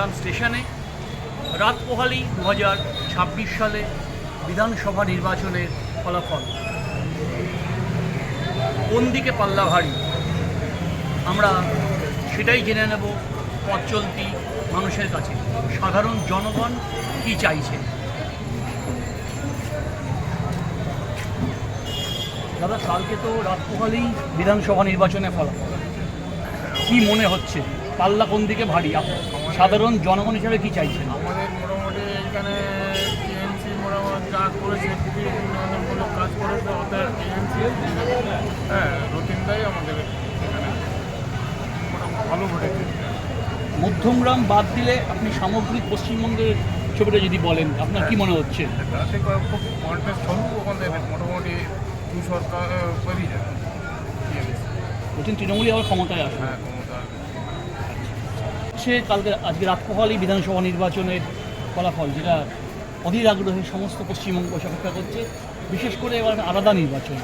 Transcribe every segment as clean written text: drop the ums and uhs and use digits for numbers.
মধ্যমগ্রাম স্টেশনে রাত পোহালি 2026 সালে বিধানসভা নির্বাচনের ফলাফল কোন দিকে পাল্লা ভারী আমরা সেটাই জেনে নেব পথ চলতি মানুষের কাছে। সাধারণ জনগণ কি চাইছে। দাদা, কালকে তো রাত পোহালেই বিধানসভা নির্বাচনের ফলাফল, কি মনে হচ্ছে পাল্লা কোন দিকে ভারী? সাধারণ জনগণ হিসেবে কি চাইছেন? আমাদের মোটামুটি এখানে টিএমসি মোটামুটি কাজ করেছে, খুবই উন্নয়নমূলক কাজ করেছে ওদের টিএমসি। রুটিনটাই আমাদের এখানে মোটামুটি ভালো ঘটেছে। মধ্যমগ্রাম বাদ দিলে আপনি সামগ্রিক পশ্চিমবঙ্গের ছবিটা যদি বলেন, আপনার কি মনে হচ্ছে? তাতে খুব কন্টেস্ট হল ওখানে মোটামুটি দু সরকার পেরিয়ে যাবে টিএমসি। বলছেন তৃণমূলই আবার ক্ষমতায় আসবে? হ্যাঁ, ক্ষমতা সে আজকে রাত পোহালেই বিধানসভা নির্বাচনের ফলাফল, যেটা অধীর আগ্রহে সমস্ত পশ্চিমবঙ্গ অপেক্ষা করছে। বিশেষ করে এবার আলাদা নির্বাচন,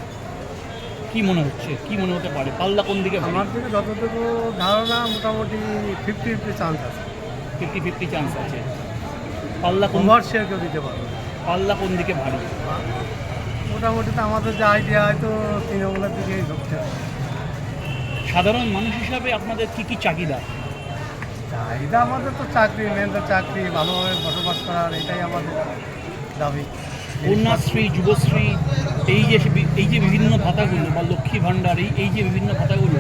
কি মনে হচ্ছে, কি মনে হতে পারে পাল্লা কোন দিকে? আমার থেকে যতটুকু ধারণা মোটামুটি 50-50 চান্স আছে। 50-50 চান্স আছে। পাল্লা কোন কমার্শিয়াল কেউ দিতে পারবে। পাল্লা কোন দিকে ভারী? মোটামুটি তো আমাদের যে আইডিয়া হয়তো তৃণমূলের দিকেই ঢুকতে হবে। সাধারণ মানুষ হিসাবে আপনাদের কি কি চাহিদা? চাহিদা আমাদের তো চাকরি, মেন তো চাকরি, ভালোভাবে বসবাস করার, এটাই আমাদের দাবি। কন্যাশ্রী, যুবশ্রী, এই যে বিভিন্ন ভাতাগুলো বা লক্ষ্মী ভাণ্ডার, এই যে বিভিন্ন ভাতাগুলো,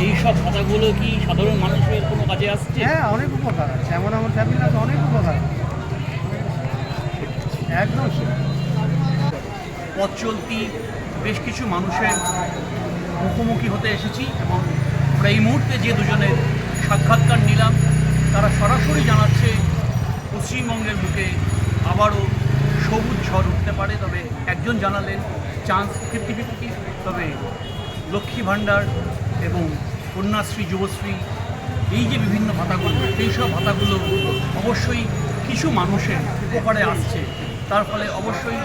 এই সব ভাতাগুলো কি সাধারণ মানুষের কোনো কাজে আসছে? হ্যাঁ, অনেক উপকার আছে, এমন এমন ফ্যামিলি আছে অনেক উপকার আছে। একদম পথ চলতি বেশ কিছু মানুষের মুখোমুখি হতে এসেছি এবং আমরা এই মুহূর্তে যে দুজনের সাক্ষাৎকার নিলাম, তারা সরাসরি জানাচ্ছে পশ্চিমবঙ্গের বুকে আবারও সবুজ ঝড় উঠতে পারে। তবে একজন জানালেন চান্স 50-50, তবে লক্ষ্মী ভাণ্ডার এবং কন্যাশ্রী, যুবশ্রী, এই যে বিভিন্ন ভাতাগুলো, এই সব ভাতাগুলো অবশ্যই কিছু মানুষের উপকারে আসছে, তার ফলে অবশ্যই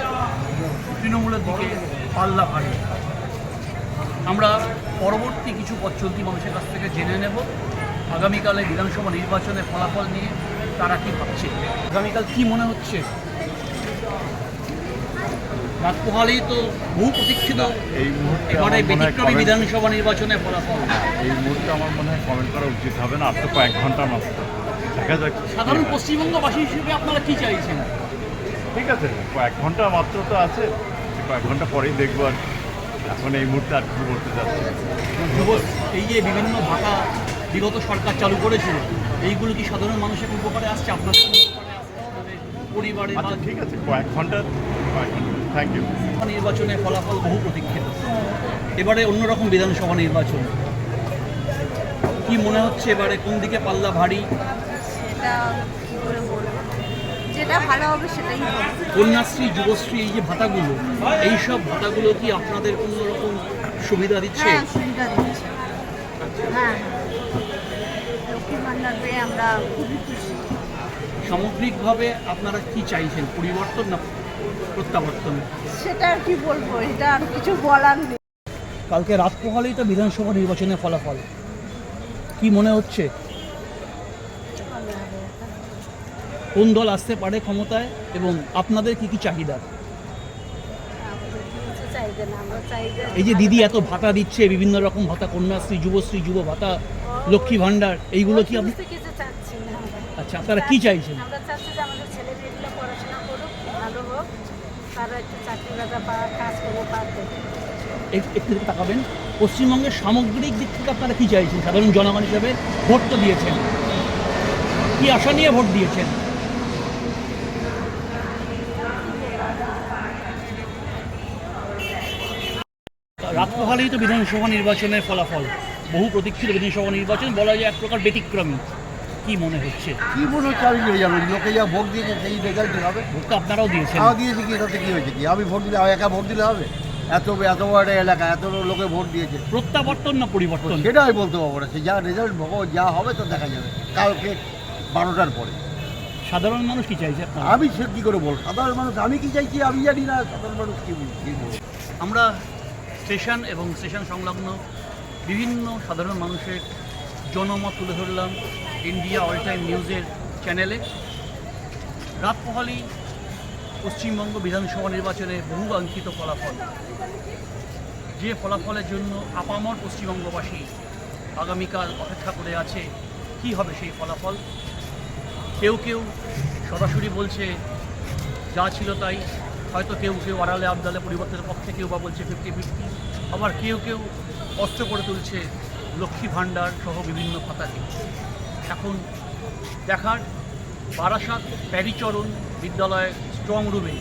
তৃণমূলের দিকে পাল্লা ভারী। আমরা পরবর্তী কিছু পথ চলতি মানুষের কাছ থেকে জেনে নেব আগামীকালে বিধানসভা নির্বাচনের ফলাফল নিয়ে তারা কি ভাবছে। আগামীকাল কি মনে হচ্ছে? রাত পোহালেই তো বহু প্রতীক্ষিত এই মুহূর্তে এবারে আমার মনে হয় ব্যতিক্রমী বিধানসভা নির্বাচনের ফলাফল। এই মুহূর্তে আমার মনে হয় কমেন্ট করা উচিত হবে না, আর তো কয়েক ঘন্টা মাত্র, দেখা যাক। সাধারণ পশ্চিমবঙ্গবাসী হিসেবে আপনারা কি চাইছেন? ঠিক আছে, কয়েক ঘন্টা মাত্র তো আছে, কয়েক ঘন্টা পরেই দেখবো। আর এখন এই মুহূর্তে আর কিছু বলতে চাচ্ছি না। এই যে বিভিন্ন ভাতা বিগত সরকার চালু করেছিল, এইগুলো কি সাধারণ মানুষের উপকারে আসছে, আপনাদের উপকারে আসছে, আপনাদের পরিবারের? আচ্ছা, ঠিক আছে, কয়েক ঘন্টা। Thank you. নির্বাচনের ফলাফল বহু প্রতীক্ষিত, এবারে অন্যরকম বিধানসভা নির্বাচন, কি মনে হচ্ছে এবারে কোন দিকে পাল্লা ভারী? সেটা কি করে বলবো, যেটা ভালো হবে সেটাই হবে। কন্যাশ্রী, যুবশ্রী, এই যে ভাতাগুলো, এই সব ভাতাগুলো কি আপনাদের কোনো রকম সুবিধা দিচ্ছে? হ্যাঁ, সুবিধা দিচ্ছে। হ্যাঁ, লক্ষ্মী ভাণ্ডার পেয়ে আমরা খুবই খুশি। সামগ্রিকভাবে আপনারা কি চাইছেন, পরিবর্তন না প্রত্যাবর্তন? সেটা আর কি বলবো, এটা আর কিছু বলার নেই। কালকে রাত পোহালেই তো বিধানসভা নির্বাচনের ফলাফল, কি মনে হচ্ছে কোন দল আসতে পারে ক্ষমতায় এবং আপনাদের কি কি চাহিদা? এই যে দিদি এত ভাতা দিচ্ছে, বিভিন্ন রকম ভাতা, কন্যাশ্রী, যুবশ্রী, যুব ভাতা, লক্ষ্মী ভাণ্ডার, এইগুলো কি আপনি? কিছু চাচ্ছি না। আচ্ছা, আপনারা কি চাইছেন? আমরা চাচ্ছি যে আমাদের ছেলে মেয়েগুলো পড়াশোনা করুক, ভালো হোক, তারা একটু চাকরি বাজা পাওয়া, কাজ করে পারবে। একটু তাকাবেন, পশ্চিমবঙ্গের সামগ্রিক দিক থেকে আপনারা কি চাইছেন? সাধারণ জনগণ হিসেবে ভোট তো দিয়েছেন, কি আশা নিয়ে ভোট দিয়েছেন? রাত পোহালেই তো বিধানসভা নির্বাচনের ফলাফল, বহু প্রতীক্ষিত বিধানসভা নির্বাচন, বলা যায় এক প্রকার ব্যতিক্রমী, কি মনে হচ্ছে? কি মনে হচ্ছে আমি কি জানো, লোকে যা ভোট দিয়েছে সেই রেজাল্টই হবে। ভোট তো আপনারাও দিয়েছেন। তাও দিয়েছি কি, তাতে কি হয়েছে কি? আমি ভোট দিলে একা ভোট দিলে হবে? এত বড় একটা এলাকা, এত লোকে ভোট দিয়েছে, প্রত্যাবর্তন না পরিবর্তন? সেটা আমি বলতে পারবো না। সে যা রেজাল্ট যা হবে তো দেখা যাবে কালকে 12টার পরে। সাধারণ মানুষ কি চাইছে আপনারা? আমি সে কী করে বলবো সাধারণ মানুষ আমি কি চাইছি আমি জানি না, সাধারণ মানুষ কী বলবো। আমরা স্টেশন এবং স্টেশন সংলগ্ন বিভিন্ন সাধারণ মানুষের জনমত তুলে ধরলাম ইন্ডিয়া অল টাইম নিউজের চ্যানেলে। রাত পোহালেই পশ্চিমবঙ্গ বিধানসভা নির্বাচনে বহু কাঙ্ক্ষিত ফলাফল, যে ফলাফলের জন্য আপামর পশ্চিমবঙ্গবাসী আগামীকাল অপেক্ষা করে আছে কি হবে সেই ফলাফল। কেউ কেউ সরাসরি বলছে যা ছিল তাই, হয়তো কেউ কেউ আড়ালে আবদালে পরিবর্তনের পক্ষে, কেউ বা বলছে 50-50, আবার কেউ কেউ অস্ত্র করে তুলছে লক্ষ্মী ভাণ্ডার সহ বিভিন্ন খাতাকে। এখন দেখার বারাসাত প্যারিচরণ বিদ্যালয়ের স্ট্রং রুমে